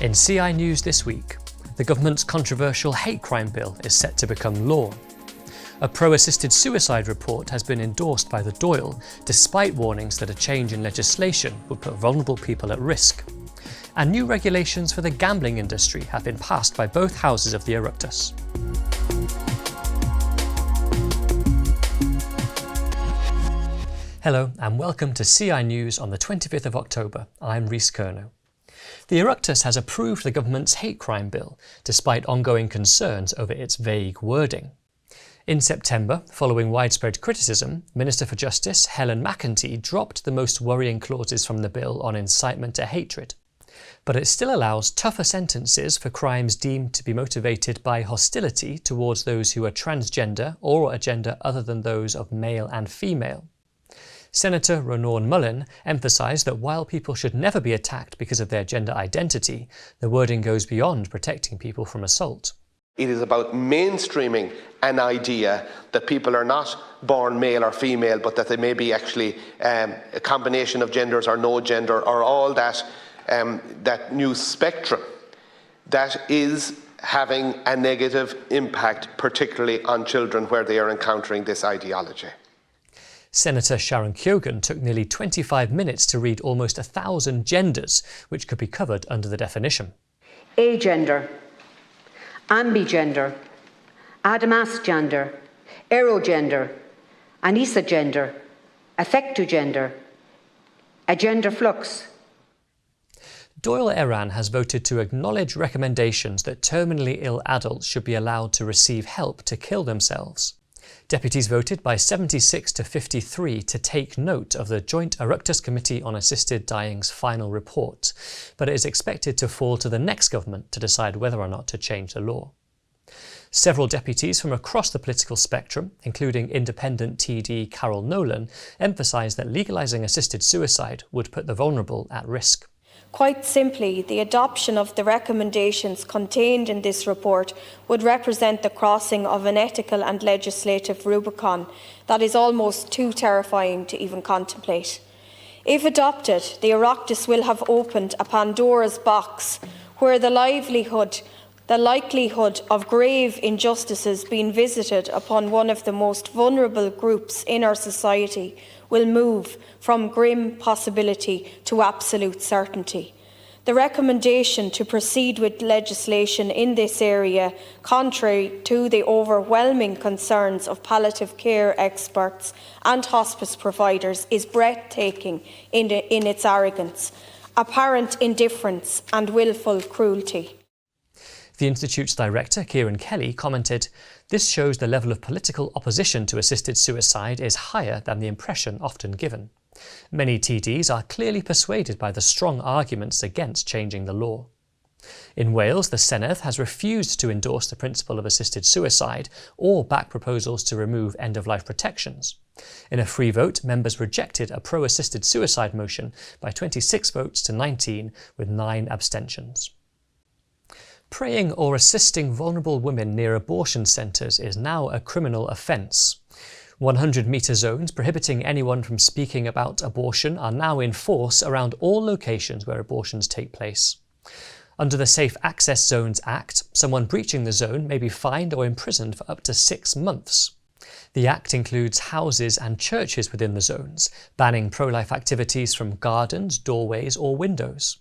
In CI News this week, the government's controversial hate crime bill is set to become law. A pro-assisted suicide report has been endorsed by the Dáil, despite warnings that a change in legislation would put vulnerable people at risk. And new regulations for the gambling industry have been passed by both houses of the Oireachtas. Hello and welcome to CI News on the 25th of October. I'm Rhys Curnow. The Oireachtas has approved the government's hate crime bill, despite ongoing concerns over its vague wording. In September, following widespread criticism, Minister for Justice Helen McEntee dropped the most worrying clauses from the bill on incitement to hatred. But it still allows tougher sentences for crimes deemed to be motivated by hostility towards those who are transgender or a gender other than those of male and female. Senator Ronan Mullen emphasised that while people should never be attacked because of their gender identity, the wording goes beyond protecting people from assault. It is about mainstreaming an idea that people are not born male or female, but that they may be actually a combination of genders or no gender or all that, that new spectrum that is having a negative impact, particularly on children where they are encountering this ideology. Senator Sharon Keoghan took nearly 25 minutes to read almost 1,000 genders, which could be covered under the definition. Agender, ambigender, adamasgender, aerogender, anisogender, affectogender, agender flux. Dáil Éireann has voted to acknowledge recommendations that terminally ill adults should be allowed to receive help to kill themselves. Deputies voted by 76 to 53 to take note of the Joint Oireachtas Committee on Assisted Dying's final report, but it is expected to fall to the next government to decide whether or not to change the law. Several deputies from across the political spectrum, including independent TD Carol Nolan, emphasised that legalising assisted suicide would put the vulnerable at risk. Quite simply, the adoption of the recommendations contained in this report would represent the crossing of an ethical and legislative Rubicon that is almost too terrifying to even contemplate. If adopted, the Oireachtas will have opened a Pandora's box where the likelihood of grave injustices being visited upon one of the most vulnerable groups in our society will move from grim possibility to absolute certainty. The recommendation to proceed with legislation in this area, contrary to the overwhelming concerns of palliative care experts and hospice providers, is breathtaking in its arrogance, apparent indifference and willful cruelty. The Institute's director, Kieran Kelly, commented, "This shows the level of political opposition to assisted suicide is higher than the impression often given. Many TDs are clearly persuaded by the strong arguments against changing the law." In Wales, the Senedd has refused to endorse the principle of assisted suicide or back proposals to remove end-of-life protections. In a free vote, members rejected a pro-assisted suicide motion by 26 votes to 19, with 9 abstentions. Praying or assisting vulnerable women near abortion centres is now a criminal offence. 100-metre zones prohibiting anyone from speaking about abortion are now in force around all locations where abortions take place. Under the Safe Access Zones Act, someone breaching the zone may be fined or imprisoned for up to 6 months. The Act includes houses and churches within the zones, banning pro-life activities from gardens, doorways or windows.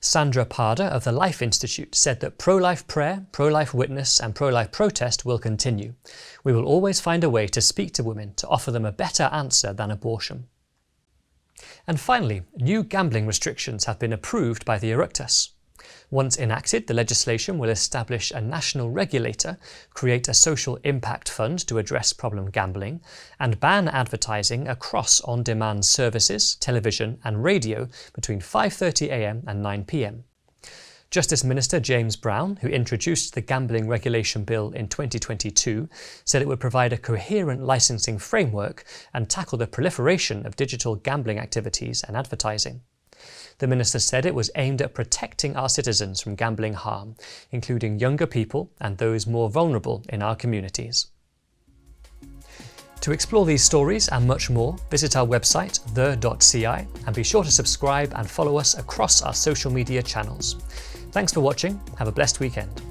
Sandra Parder of the Life Institute said that pro-life prayer, pro-life witness and pro-life protest will continue. "We will always find a way to speak to women to offer them a better answer than abortion." And finally, new gambling restrictions have been approved by the Oireachtas. Once enacted, the legislation will establish a national regulator, create a social impact fund to address problem gambling, and ban advertising across on-demand services, television and radio between 5:30 a.m. and 9 p.m. Justice Minister James Brown, who introduced the Gambling Regulation Bill in 2022, said it would provide a coherent licensing framework and tackle the proliferation of digital gambling activities and advertising. The minister said it was aimed at protecting our citizens from gambling harm, including younger people and those more vulnerable in our communities. To explore these stories and much more, visit our website, the.ci, and be sure to subscribe and follow us across our social media channels. Thanks for watching, have a blessed weekend.